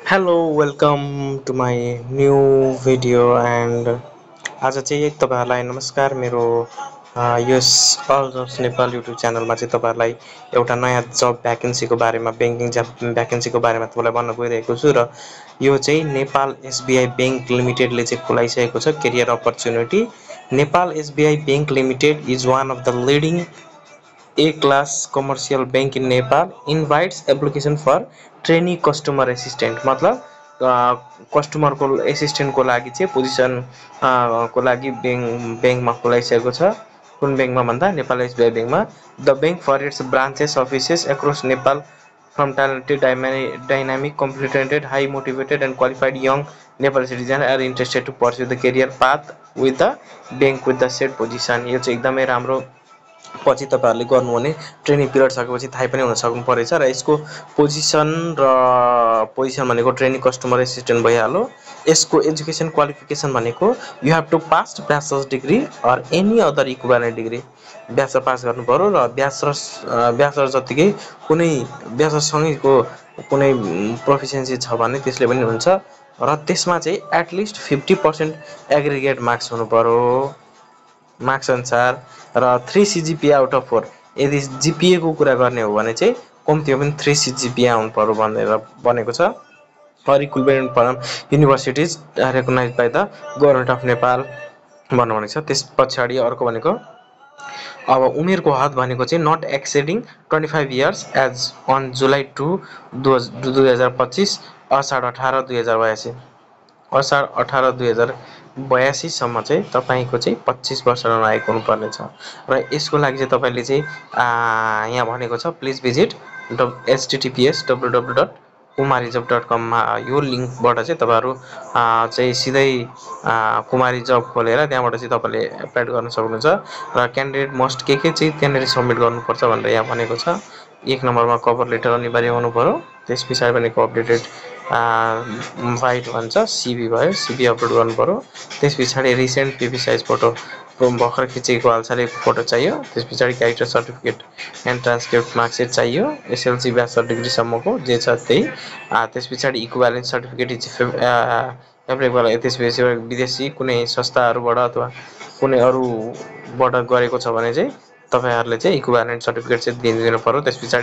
Hello, welcome to my new video and आज चाहिँ तपाईहरुलाई नमस्कार मेरो यस अल जब्स नेपाल युट्युब च्यानलमा चाहिँ तपाईहरुलाई एउटा नयाँ जब भ्याकेन्सीको बारेमा बैंकिङ जब भ्याकेन्सीको बारेमा तपाईलाई भन्न गइरहेको छु र यो चाहिँ नेपाल एसबीआई बैंक लिमिटेडले चाहिँ खुलाइसकेको छ career opportunity Nepal SBI bank limited is one of the leading A class commercial bank in Nepal invites application for trainee customer assistant मतलब कस्टमर को एसिस्टेन्ट को लागि चाहिँ पोजिसन को लागि बैंकमा खुलाइसकेको छ कुन बैंकमा भन्दा नेपाल एसबीआई बैंकमा the bank for its branches offices across Nepal from talented dynamic competent high motivated and qualified young Nepal citizens are interested to pursue the career path with the bank with the said position यो चाहिँ एकदमै राम्रो पछि तपाईहरुले गर्नुहुने training period सकेपछि थाहै पनि हुन सक्नु परेछ र यसको पोजिसन भनेको ट्रेनिङ कस्टमर एसिस्टेन्ट भइहाल्यो यसको एजुकेसन क्वालिफिकेसन भनेको you have to pass bachelor's degree or any other equivalent degree bachelor pass गर्नु पर्यो र ब्याचलर जतिकै कुनै ब्याचलर सँगैको कुनै प्रोफिसिएन्सी छ भने त्यसले पनि हुन्छ र त्यसमा चाहिँ एटलिस्ट 50% एग्रिगेट मार्क्स हुनु पर्यो मार्क्स अनुसार र 3 CGPA आउट अफ 4 यदि जीपीए को कुरा गर्ने हो भने चाहिँ कम्तीमा पनि 3 CGPA आउनु पर्यो भनेर बनेको छ or equivalent from universities recognized by the government of Nepal भन्नु भनेको छ। त्यस पछाडी अर्को भनेको अब उमेरको हद भनेको चाहिँ नट एक्सेडिङ 25 इयर्स एज अन जुलाई 2 2025 असाढ 18 2082 असाढ 18 2082 सम्म चाहिँ तपाईको चाहिँ 25 वर्ष नआएको हुनुपर्ने छ र यसको लागि चाहिँ तपाईले चाहिँ यहाँ भनेको छ प्लिज भिजिट https://www.kumarijob.com मा यो लिंकबाट चाहिँ तपाईहरु चाहिँ सिधै कुमारी जब खोलेर त्यहाँबाट चाहिँ तपाईले एप्लाई गर्न सक्नुहुन्छ र क्यान्डिडेट मस्ट के चाहिँ त्यहाँनेरि सबमिट गर्नुपर्छ भनेर यहाँ भनेको छ। एक नम्बरमा कभर लेटर अनिवार्य हुनु पर्यो त्यसपछि भनेको अपडेटेड फाइल भन्छ सीवी भयो सीवी अपलोड गर्नु पर्यो त्यसपछि रिसेन्ट पीपी साइज फोटो भर्खर खिचेको हालसालैको फोटो चाहियो त्यसपछि character certificate and transcript marksheet चाहियो एसएलसी ब्याचलर डिग्री सम्मको जे छ त्यही त्यसपछि इक्विभ्यालेन्ट सर्टिफिकेट एप्लाई त्यसपछि विदेशी कुनै संस्थाहरुबाट अथवा कुनै अरुबाट गरेको छ भने चाहिँ तपाईहरुले चाहिँ इक्विभ्यालेन्ट सर्टिफिकेट चाहिँ दिनु पर्यो त्यसपछि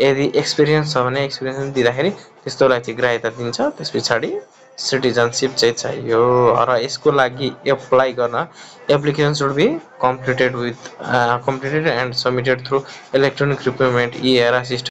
यदि एक्सपिरियन्स छ भने एक्सपिरियन्स दिँदाखेरि त्यस्तोलाई चाहिँ ग्राह्यता दिन्छ त्यसपछि सिटिजनशिप चाहिँ चाहियो र यसको लागि एप्लाई गर्न application should be completed and submitted through electronic recruitment e era system